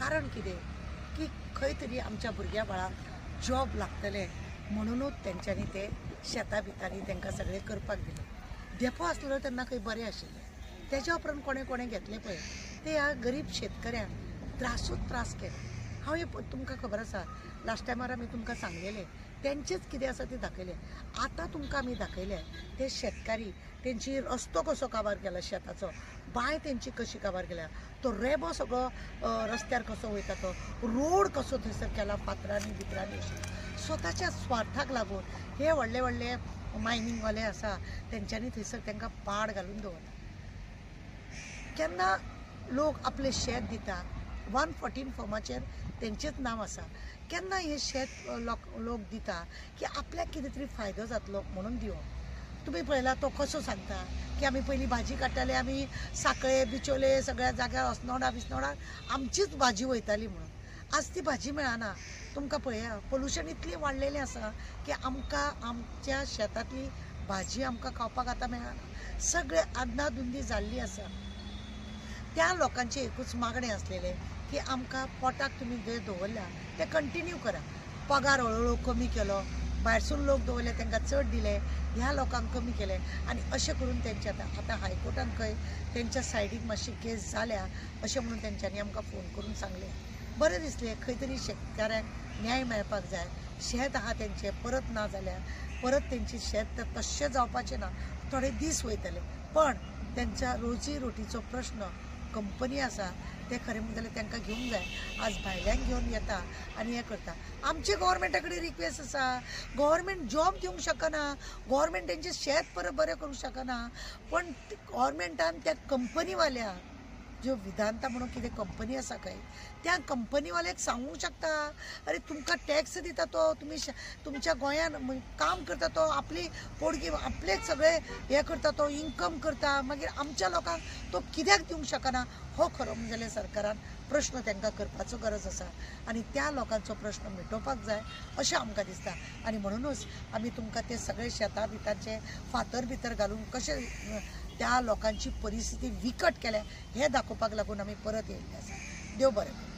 कारण कितें की खंय तरी आमच्या भुरग्या बाळांक जॉब लागतले म्हणूनच तेंच्यांनी ते शेतां भितांनी तांकां सगळें करपाक दिलें। डेपो आसलो तेन्ना खंय बरें आशिल्लें, तेज्या उपरांत कोणें कोणें घेतलें पळय ते ह्या गरीब शेतकऱ्यांक त्रास केले। हांव हे तुमकां खबर आसा, लास्ट टायमार आमी तुमकां सांगलेलें तेंचेच कितें आसा तें दाखयलें। आतां तुमकां आमी दाखयलें ते शेतकारी तेंची रस्तो कसो काबार केला शेताचो, बांय तेंची कशी काबार केल्या, तो रेबो सगळो रस्त्यार कसो वयता, तो रोड कसो थंयसर केला फातरांनी बितरांनी अशें। स्वताच्या स्वार्थाक लागून हे व्हडले व्हडले मायनिंगवाले आसा तेंच्यांनी थंयसर तांकां पाड घालून दवरला। केन्ना लोक आपले शेत दिता 114 फॉर्माचेर तेंचेच नांव आसा, केन्ना हे शेत लोक दिता की आपल्याक कितें तरी फायदो जातलो म्हणून दिवप। तुम्ही पळयला तो कसो सांगता की आमी पयलीं भाजी काडटाले, आमी साकळे बिचोले सगळ्या जाग्यार अस्नोडा बिस्नोडा आमचीच भाजी वयताली म्हणून। आज ती भाजी मेळना। तुमकां पळया पोल्युशन इतलें वाडलेलें आसा की आमकां आमच्या शेतांतली भाजी आमकां खावपाक आतां मेळना, सगळे आदनाधुंदी जाल्ली आसा। त्या लोकांचे एकूच मागणें आसलेलें की आमकां पोटाक तुमी जे दवरल्या ते कंटिन्यू करा। पगार हळूहळू कमी केलो, भायरसून लोक दवरले तांकां चड दिले, ह्या लोकांक कमी केले आनी अशें करून तेंचे आतां हायकोर्टान खंय तेंच्या सायडीक मातशी केस जाल्या अशें म्हणून तेंच्यांनी आमकां फोन करून सांगलें। बरें दिसलें, खंय तरी शेतकाऱ्यांक न्याय मेळपाक जाय। शेत आहा तेंचें परत ना जाल्यार परत तेंची शेत तशें जावपाचें ना, थोडे दीस वयतले, पण तेंच्या रोजी रोटीचो प्रश्न कंपनी आसा ते खरें म्हणलें तांकां घेवंक जाय। आज भायल्यांक घेवन येता आनी हें करता। आमचे गव्हर्मेंटा कडेन रिक्वेस्ट आसा, गव्हर्मेंट जॉब दिवंक शकना, गव्हर्मेंट तेंचें शेत परत बरें करूंक शकना, पण गव्हर्मेंटान त्या कंपनीवाल्याक ज्यो विधांता म्हणून कितें कंपनी आसा खंय त्या कंपनीवाल्याक सांगूंक शकता, अरे तुमकां टॅक्स दिता तो, तुमी तुमच्या गोंयान काम करता तो, आपली पोडगी आपलेच सगळे हे करता तो, इन्कम करता, मागीर आमच्या लोकांक तो कित्याक दिवंक शकना हो खरो म्हणजे सरकारान प्रश्न तांकां करपाचो गरज आसा आनी त्या लोकांचो प्रश्न मिटोवपाक जाय अशें आमकां दिसता। आनी म्हणूनच आमी तुमकां ते सगळे शेतां भितरचे फातर भितर घालून कशें त्या लोकांची परिस्थिती विकट केल्या हे दाखोवपाक लागून आमी परत येयल्ले आसा। देव बरें।